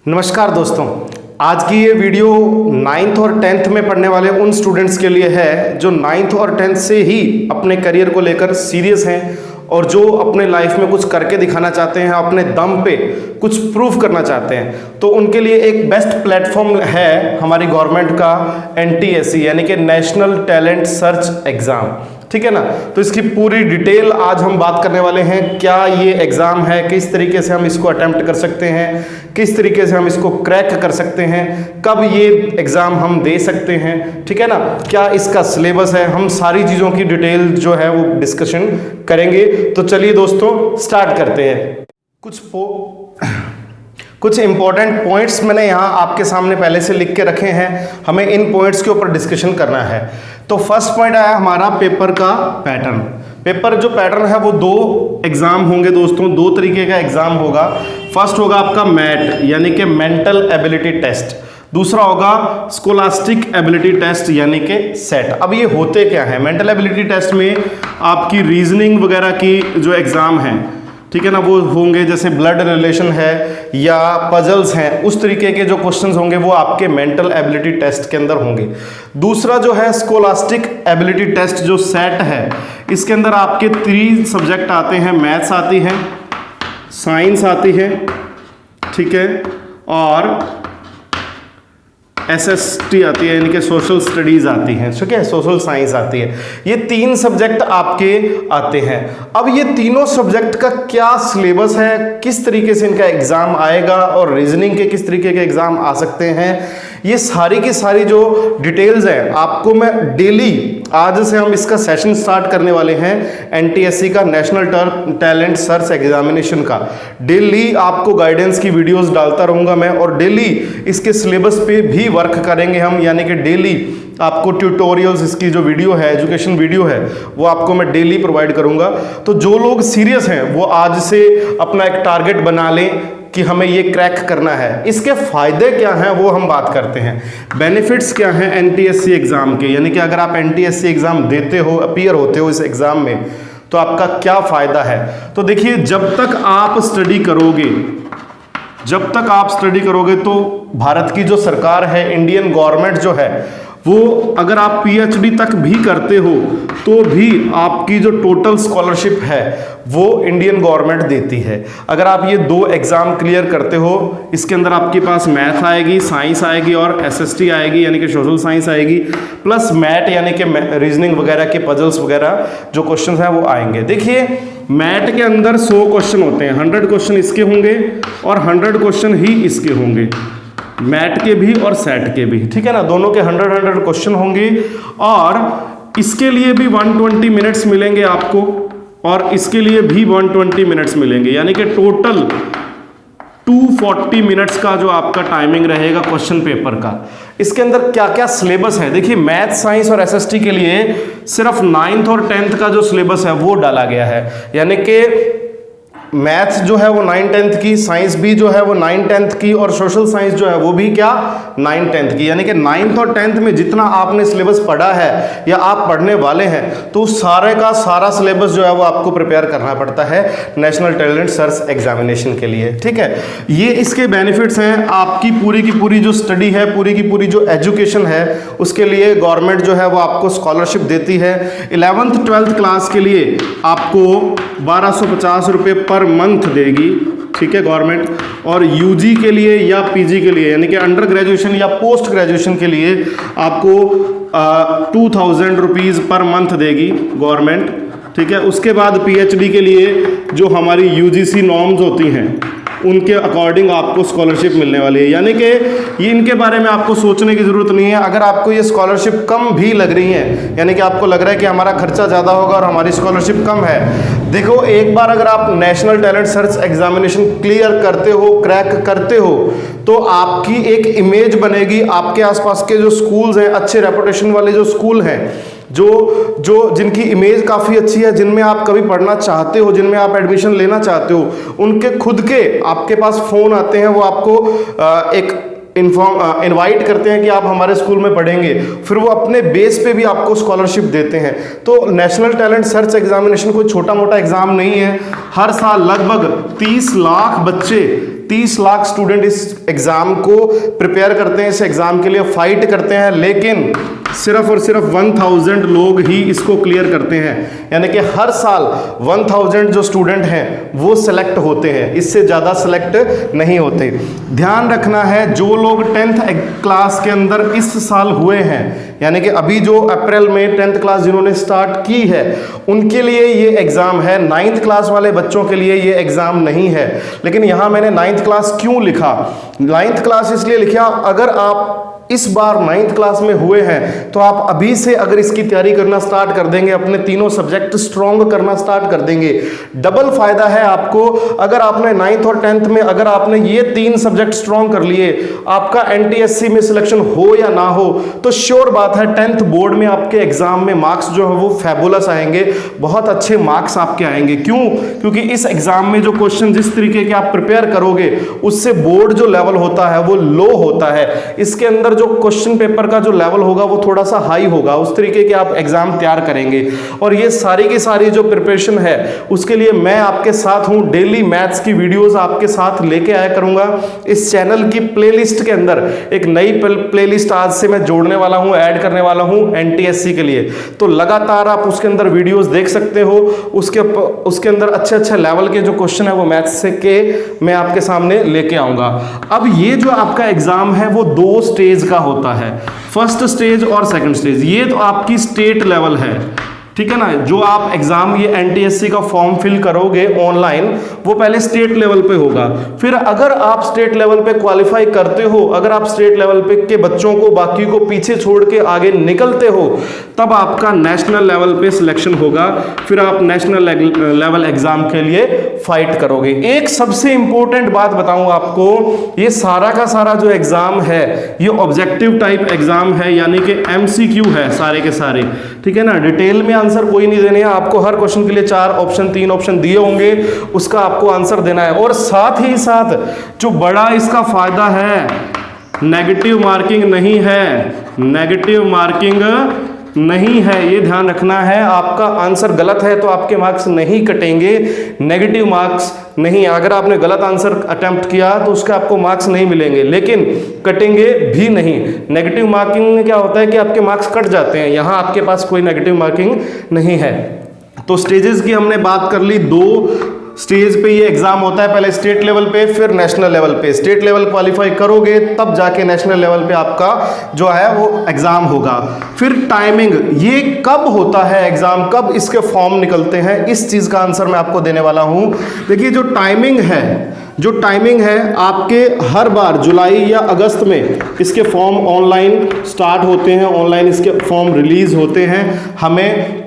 नमस्कार दोस्तों, आज की ये वीडियो 9th और 10th में पढ़ने वाले उन स्टूडेंट्स के लिए है जो 9th और 10th से ही अपने करियर को लेकर सीरियस हैं और जो अपने लाइफ में कुछ करके दिखाना चाहते हैं, अपने दम पे कुछ प्रूव करना चाहते हैं। तो उनके लिए एक बेस्ट प्लेटफॉर्म है हमारी गवर्नमेंट का NTSE यानी कि नेशनल टैलेंट सर्च एग्ज़ाम, ठीक है ना। तो इसकी पूरी डिटेल आज हम बात करने वाले हैं। क्या ये एग्ज़ाम है, किस तरीके से हम इसको अटेम्प्ट कर सकते हैं, किस तरीके से हम इसको क्रैक कर सकते हैं, कब ये एग्ज़ाम हम दे सकते हैं, ठीक है ना, क्या इसका सिलेबस है, हम सारी चीज़ों की डिटेल जो है वो डिस्कशन करेंगे। तो चलिए दोस्तों स्टार्ट करते हैं। कुछ इंपॉर्टेंट पॉइंट्स मैंने यहाँ आपके सामने पहले से लिख के रखे हैं, हमें इन पॉइंट्स के ऊपर डिस्कशन करना है। तो फर्स्ट पॉइंट आया हमारा पेपर का पैटर्न। पेपर जो पैटर्न है वो दो एग्जाम होंगे दोस्तों, दो तरीके का एग्जाम होगा। फर्स्ट होगा आपका मैट यानी कि मेंटल एबिलिटी टेस्ट, दूसरा होगा स्कोलास्टिक एबिलिटी टेस्ट यानी कि सेट। अब ये होते क्या है? मेंटल एबिलिटी टेस्ट में आपकी रीजनिंग वगैरह की जो एग्जाम है, ठीक है ना, वो होंगे, जैसे ब्लड रिलेशन है या पजल्स हैं, उस तरीके के जो क्वेश्चंस होंगे वो आपके मेंटल एबिलिटी टेस्ट के अंदर होंगे। दूसरा जो है स्कोलास्टिक एबिलिटी टेस्ट जो सेट है, इसके अंदर आपके 3 सब्जेक्ट आते हैं, मैथ्स आती है, साइंस आती है, ठीक है, और SST आती है यानी कि सोशल स्टडीज़ आती हैं, ठीक है, सोशल साइंस आती है। ये 3 सब्जेक्ट आपके आते हैं। अब ये तीनों सब्जेक्ट का क्या सिलेबस है, किस तरीके से इनका एग्ज़ाम आएगा और रीजनिंग के किस तरीके के एग्ज़ाम आ सकते हैं, ये सारी की सारी जो डिटेल्स हैं आपको मैं डेली, आज से हम इसका सेशन स्टार्ट करने वाले हैं NTSE का, नेशनल टैलेंट सर्च एग्जामिनेशन का। डेली आपको गाइडेंस की वीडियोस डालता रहूँगा मैं और डेली इसके सिलेबस पे भी वर्क करेंगे हम, यानी कि डेली आपको ट्यूटोरियल्स, इसकी जो वीडियो है, एजुकेशन वीडियो है, वो आपको मैं डेली प्रोवाइड करूँगा। तो जो लोग सीरियस हैं वो आज से अपना एक टारगेट बना लें कि हमें ये क्रैक करना है। इसके फ़ायदे क्या हैं वो हम बात करते हैं। बेनिफिट्स क्या हैं NTSE एग्ज़ाम के, यानी कि अगर आप NTSE एग्ज़ाम देते हो, अपीयर होते हो इस एग्ज़ाम में, तो आपका क्या फ़ायदा है। तो देखिए, जब तक आप स्टडी करोगे तो भारत की जो सरकार है, इंडियन गवर्नमेंट जो है, वो अगर आप PhD तक भी करते हो तो भी आपकी जो टोटल स्कॉलरशिप है वो इंडियन गवर्नमेंट देती है। अगर आप ये 2 एग्ज़ाम क्लियर करते हो, इसके अंदर आपके पास मैथ आएगी, साइंस आएगी और SST आएगी यानी कि सोशल साइंस आएगी, प्लस मैट यानी कि रीजनिंग वगैरह के पजल्स वगैरह जो क्वेश्चन हैं वो आएंगे। देखिए, मैट के अंदर 100 क्वेश्चन होते हैं, 100 क्वेश्चन इसके होंगे और 100 क्वेश्चन ही इसके होंगे, मैट के भी और सेट के भी, ठीक है ना, दोनों के 100 क्वेश्चन होंगे। और इसके लिए भी 120 मिनट्स मिलेंगे आपको और इसके लिए भी 120 मिनट्स मिलेंगे, यानी कि टोटल 240 मिनट्स का जो आपका टाइमिंग रहेगा क्वेश्चन पेपर का। इसके अंदर क्या क्या सिलेबस है, देखिए, मैथ, साइंस और SST के लिए सिर्फ 9th और 10th का जो सिलेबस है वो डाला गया है, यानी कि मैथ्स जो है वो 9-10th की, साइंस भी जो है वो 9-10th की और सोशल साइंस जो है वो भी क्या 9-10th की, यानी कि 9th और 10th में जितना आपने सिलेबस पढ़ा है या आप पढ़ने वाले हैं, तो सारे का सारा सिलेबस जो है वो आपको प्रिपेयर करना पड़ता है नेशनल टैलेंट सर्च एग्जामिनेशन के लिए, ठीक है। ये इसके बेनिफिट्स हैं। आपकी पूरी की पूरी जो स्टडी है, पूरी की पूरी जो एजुकेशन है, उसके लिए गवर्नमेंट जो है वो आपको स्कॉलरशिप देती है। 11th 12th क्लास के लिए आपको 1250 रुपये पर मंथ देगी, ठीक है, गवर्नमेंट। और UG के लिए या PG के लिए यानी कि अंडर ग्रेजुएशन या पोस्ट ग्रेजुएशन के लिए आपको 2000 रुपीज़ पर मंथ देगी गवर्नमेंट, ठीक है। उसके बाद PhD के लिए जो हमारी UGC नॉर्म्स होती हैं उनके अकॉर्डिंग आपको स्कॉलरशिप मिलने वाली है, यानी कि ये इनके बारे में आपको सोचने की ज़रूरत नहीं है। अगर आपको ये स्कॉलरशिप कम भी लग रही है, यानी कि आपको लग रहा है कि हमारा खर्चा ज़्यादा होगा और हमारी स्कॉलरशिप कम है, देखो, एक बार अगर आप national talent search examination clear करते हो, क्रैक करते हो, तो आपकी एक इमेज बनेगी। आपके आसपास के जो स्कूल्स हैं, अच्छे रेपुटेशन वाले जो स्कूल हैं, जो जिनकी इमेज काफ़ी अच्छी है, जिनमें आप कभी पढ़ना चाहते हो, जिनमें आप एडमिशन लेना चाहते हो, उनके खुद के आपके पास फ़ोन आते हैं, वो आपको एक इनवाइट करते हैं कि आप हमारे स्कूल में पढ़ेंगे, फिर वो अपने बेस पे भी आपको स्कॉलरशिप देते हैं। तो नेशनल टैलेंट सर्च एग्जामिनेशन कोई छोटा मोटा एग्ज़ाम नहीं है। हर साल लगभग 30 लाख बच्चे 30 लाख स्टूडेंट इस एग्जाम को प्रिपेयर करते हैं, इस एग्जाम के लिए फाइट करते हैं, लेकिन सिर्फ और सिर्फ 1000 लोग ही इसको क्लियर करते हैं। यानी कि हर साल 1000 जो स्टूडेंट हैं वो सिलेक्ट होते हैं, इससे ज़्यादा सिलेक्ट नहीं होते। ध्यान रखना है, जो लोग 10th क्लास के अंदर इस साल हुए हैं, यानी कि अभी जो अप्रैल में 10th क्लास जिन्होंने स्टार्ट की है, उनके लिए ये एग्ज़ाम है। 9th क्लास वाले बच्चों के लिए ये एग्ज़ाम नहीं है। लेकिन यहाँ मैंने 9th क्लास क्यों लिखा? 9th क्लास इसलिए लिखा, अगर आप इस बार 9th क्लास में हुए हैं तो आप अभी से अगर इसकी तैयारी करना स्टार्ट कर देंगे, अपने तीनों सब्जेक्ट स्ट्रॉन्ग करना स्टार्ट कर देंगे, डबल फायदा है आपको। अगर आपने 9th और 10th में अगर आपने ये 3 सब्जेक्ट स्ट्रॉन्ग कर लिए, आपका एनटीएससी में सिलेक्शन हो या ना हो, तो श्योर बात है 10th बोर्ड में आपके एग्जाम में मार्क्स जो है वो फैबुलस आएंगे, बहुत अच्छे मार्क्स आपके आएंगे। क्यों? क्योंकि इस एग्जाम में जो क्वेश्चन जिस तरीके के आप प्रिपेयर करोगे, उससे बोर्ड जो लेवल होता है वो लो होता है। इसके अंदर जो क्वेश्चन पेपर का जो लेवल होगा वो थोड़ा सा हाई होगा, उस तरीके के आप एग्जाम तैयार करेंगे। और ये सारी की सारी जो प्रिपरेशन है उसके लिए मैं आपके साथ हूं। डेली मैथ्स की वीडियोस आपके साथ लेके आया करूंगा। इस चैनल की प्लेलिस्ट के अंदर एक नई प्लेलिस्ट आज से मैं जोड़ने वाला हूं, ऐड करने वाला हूं एनटीएससी के लिए। तो लगातार आप उसके अंदर वीडियोस देख सकते हो। उसके अंदर अच्छे अच्छे लेवल के जो क्वेश्चन है वो मैथ्स से के मैं आपके सामने लेके आऊंगा। अब ये जो आपका एग्जाम है वो 2 स्टेज का होता है, फर्स्ट स्टेज और सेकंड स्टेज। ये तो आपकी स्टेट लेवल है, ठीक है ना। जो आप एग्जाम ये एनटीएससी का फॉर्म फिल करोगे ऑनलाइन, वो पहले स्टेट लेवल पे होगा। फिर अगर आप स्टेट लेवल पे क्वालिफाई करते हो, अगर आप स्टेट लेवल पे के बच्चों को बाकी को पीछे छोड़ के आगे निकलते हो, तब आपका नेशनल लेवल पे सिलेक्शन होगा। फिर आप नेशनल लेवल एग्जाम के लिए फाइट करोगे। एक सबसे इंपॉर्टेंट बात बताऊं आपको, ये सारा का सारा जो एग्जाम है ये ऑब्जेक्टिव टाइप एग्जाम है, यानी कि एमसीक्यू है सारे के सारे, ठीक है ना। डिटेल में आंसर कोई नहीं देने हैं आपको। हर क्वेश्चन के लिए 4 ऑप्शन 3 ऑप्शन दिए होंगे, उसका आपको आंसर देना है। और साथ ही साथ जो बड़ा इसका फायदा है, नेगेटिव मार्किंग नहीं है, नेगेटिव मार्किंग नहीं है, ये ध्यान रखना है। आपका आंसर गलत है तो आपके मार्क्स नहीं कटेंगे, नेगेटिव मार्क्स नहीं। अगर आपने गलत आंसर अटेम्प्ट किया तो उसके आपको मार्क्स नहीं मिलेंगे, लेकिन कटेंगे भी नहीं। नेगेटिव मार्किंग में क्या होता है कि आपके मार्क्स कट जाते हैं, यहाँ आपके पास कोई नेगेटिव मार्किंग नहीं है। तो स्टेजेस की हमने बात कर ली। 2 स्टेज पे ये एग्जाम होता है, पहले स्टेट लेवल पे फिर नेशनल लेवल पे। स्टेट लेवल क्वालिफाई करोगे तब जाके नेशनल लेवल पे आपका जो है वो एग्जाम होगा। फिर टाइमिंग, ये कब होता है एग्जाम, कब इसके फॉर्म निकलते हैं, इस चीज का आंसर मैं आपको देने वाला हूं। देखिए जो टाइमिंग है आपके हर बार जुलाई या अगस्त में इसके फॉर्म ऑनलाइन स्टार्ट होते हैं, ऑनलाइन इसके फॉर्म रिलीज होते हैं। हमें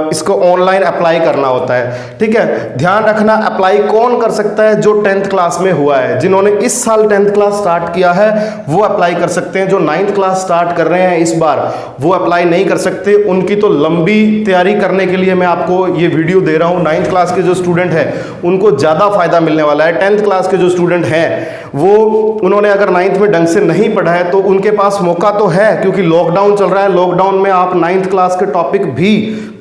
इसको ऑनलाइन अप्लाई करना होता है, ठीक है। ध्यान रखना, अप्लाई कौन कर सकता है? जो 10th क्लास में हुआ है, जिन्होंने इस साल 10th क्लास स्टार्ट किया है वो अप्लाई कर सकते हैं। जो 9th क्लास स्टार्ट कर रहे हैं इस बार, वो अप्लाई नहीं कर सकते। उनकी तो लंबी तैयारी करने के लिए मैं आपको ये वीडियो दे रहा हूँ। 9th क्लास के जो स्टूडेंट हैं उनको ज़्यादा फायदा मिलने वाला है। 10th क्लास के जो स्टूडेंट हैं वो उन्होंने अगर 9th में ढंग से नहीं पढ़ा है तो उनके पास मौका तो है, क्योंकि लॉकडाउन चल रहा है। लॉकडाउन में आप 9th क्लास के टॉपिक भी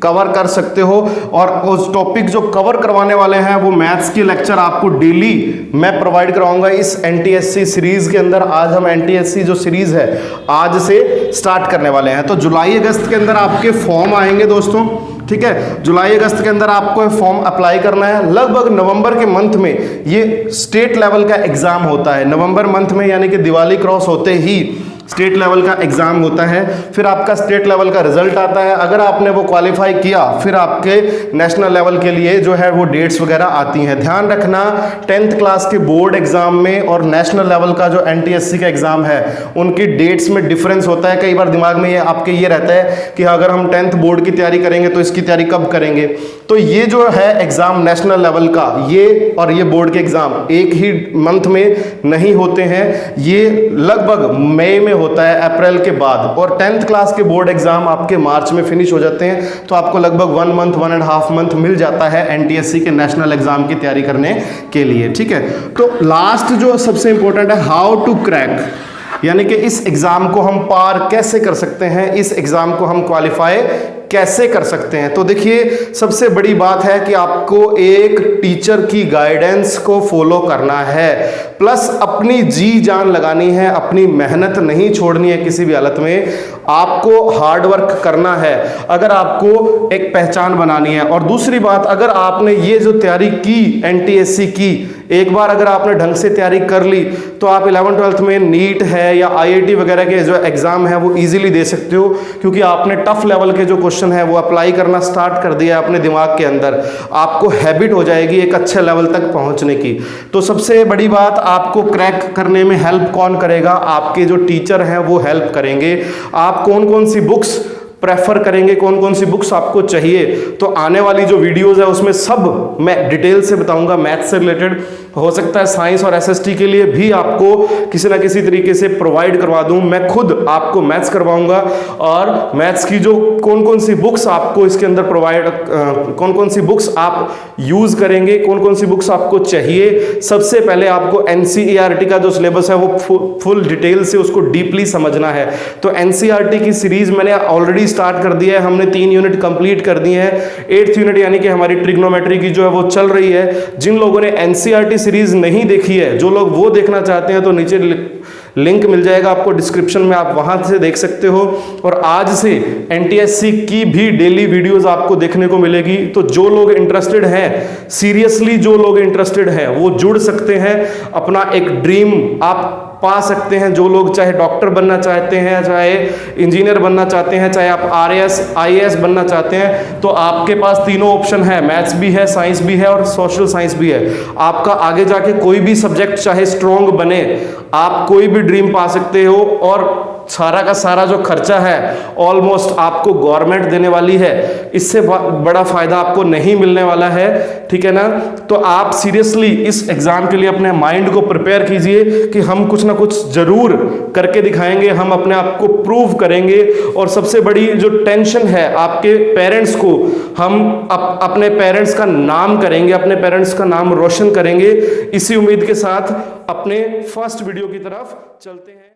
कवर कर सकते हो। और उस टॉपिक जो कवर करवाने वाले हैं वो मैथ्स के लेक्चर आपको डेली मैं प्रोवाइड कराऊंगा इस एनटीएससी सीरीज के अंदर। आज हम एनटीएससी जो सीरीज है आज से स्टार्ट करने वाले हैं। तो जुलाई अगस्त के अंदर आपके फॉर्म आएंगे दोस्तों, ठीक है। जुलाई अगस्त के अंदर आपको फॉर्म अप्लाई करना है। लगभग नवंबर के मंथ में ये स्टेट लेवल का एग्जाम होता है। नवंबर मंथ में यानी कि दिवाली क्रॉस होते ही स्टेट लेवल का एग्जाम होता है। फिर आपका स्टेट लेवल का रिजल्ट आता है। अगर आपने वो क्वालिफाई किया फिर आपके नेशनल लेवल के लिए जो है वो डेट्स वगैरह आती हैं। ध्यान रखना 10th क्लास के बोर्ड एग्जाम में और नेशनल लेवल का जो एनटीएससी का एग्जाम है उनकी डेट्स में डिफरेंस होता है। कई बार दिमाग में ये आपके ये रहता है कि अगर हम 10th बोर्ड की तैयारी करेंगे तो इसकी तैयारी कब करेंगे। तो ये जो है एग्जाम नेशनल लेवल का, ये और ये बोर्ड के एग्जाम एक ही मंथ में नहीं होते हैं, ये लगभग मई में होता है, अप्रैल के बाद। और 10th क्लास के बोर्ड एग्जाम आपके मार्च में फिनिश हो जाते हैं। तो आपको लगभग 1 मंथ 1.5 मंथ मिल जाता है एनटीएससी के नेशनल एग्जाम की तैयारी करने के लिए, ठीक है। तो लास्ट जो सबसे इंपॉर्टेंट है, हाउ टू क्रैक, यानी कि इस एग्जाम को हम पार कैसे कर सकते हैं, इस एग्जाम को हम क्वालिफाई कैसे कर सकते हैं? तो देखिए, सबसे बड़ी बात है कि आपको एक टीचर की गाइडेंस को फॉलो करना है, प्लस अपनी जी जान लगानी है, अपनी मेहनत नहीं छोड़नी है किसी भी हालत में, आपको हार्ड वर्क करना है अगर आपको एक पहचान बनानी है। और दूसरी बात, अगर आपने ये जो तैयारी की एनटीएससी की, एक बार अगर आपने ढंग से तैयारी कर ली तो आप 11th-12th में नीट है या आईआईटी वगैरह के जो एग्जाम है वो इजीली दे सकते हो, क्योंकि आपने टफ लेवल के जो क्वेश्चन है वो अप्लाई करना स्टार्ट कर दिया अपने दिमाग के अंदर, आपको हैबिट हो जाएगी एक अच्छे लेवल तक पहुंचने की। तो सबसे बड़ी बात, आपको क्रैक करने में हेल्प कौन करेगा? आपके जो टीचर हैं वो हेल्प करेंगे। आप कौन कौन सी बुक्स प्रेफर करेंगे, कौन कौन सी बुक्स आपको चाहिए, तो आने वाली जो वीडियोस है उसमें सब मैं डिटेल से बताऊंगा। मैथ्स से रिलेटेड हो सकता है साइंस और एसएसटी के लिए भी आपको किसी ना किसी तरीके से प्रोवाइड करवा दूं, मैं खुद आपको मैथ्स करवाऊंगा। और मैथ्स की जो कौन कौन सी बुक्स आपको इसके अंदर प्रोवाइड, कौन कौन सी बुक्स आप यूज करेंगे, कौन कौन सी बुक्स आपको चाहिए, सबसे पहले आपको एनसीईआरटी का जो सिलेबस है वो फुल डिटेल से उसको डीपली समझना है। तो एनसीईआरटी की सीरीज मैंने ऑलरेडी स्टार्ट कर दिया है, हमने 3 यूनिट कंप्लीट कर दिए हैं। 8th यूनिट यानी कि हमारी ट्रिग्नोमेट्री की जो है वो चल रही है। जिन लोगों ने एनसीईआरटी सीरीज नहीं देखी है, जो लोग वो देखना चाहते हैं तो नीचे लिंक मिल जाएगा आपको डिस्क्रिप्शन में, आप वहां से देख सकते हो। और आज से एनटीएससी की भी डेली वीडियोस आपको देखने को मिलेगी। तो जो लोग इंटरेस्टेड हैं, सीरियसली जो लोग इंटरेस्टेड हैं वो जुड़ सकते हैं, अपना एक ड्रीम आप पा सकते हैं। जो लोग चाहे डॉक्टर बनना चाहते हैं, चाहे इंजीनियर बनना चाहते हैं, चाहे आप आरएएस आईएएस बनना चाहते हैं, तो आपके पास तीनों ऑप्शन है, मैथ्स भी है, साइंस भी है और सोशल साइंस भी है। आपका आगे जाके कोई भी सब्जेक्ट चाहे स्ट्रॉन्ग बने, आप कोई भी ड्रीम पा सकते हो। और सारा का सारा जो खर्चा है ऑलमोस्ट आपको गवर्नमेंट देने वाली है, इससे बड़ा फायदा आपको नहीं मिलने वाला है, ठीक है ना। तो आप सीरियसली इस एग्जाम के लिए अपने माइंड को प्रिपेयर कीजिए कि हम कुछ ना कुछ जरूर करके दिखाएंगे, हम अपने आप को प्रूव करेंगे। और सबसे बड़ी जो टेंशन है आपके पेरेंट्स को, हम अपने पेरेंट्स का नाम करेंगे, अपने पेरेंट्स का नाम रोशन करेंगे। इसी उम्मीद के साथ अपने फर्स्ट वीडियो की तरफ चलते हैं।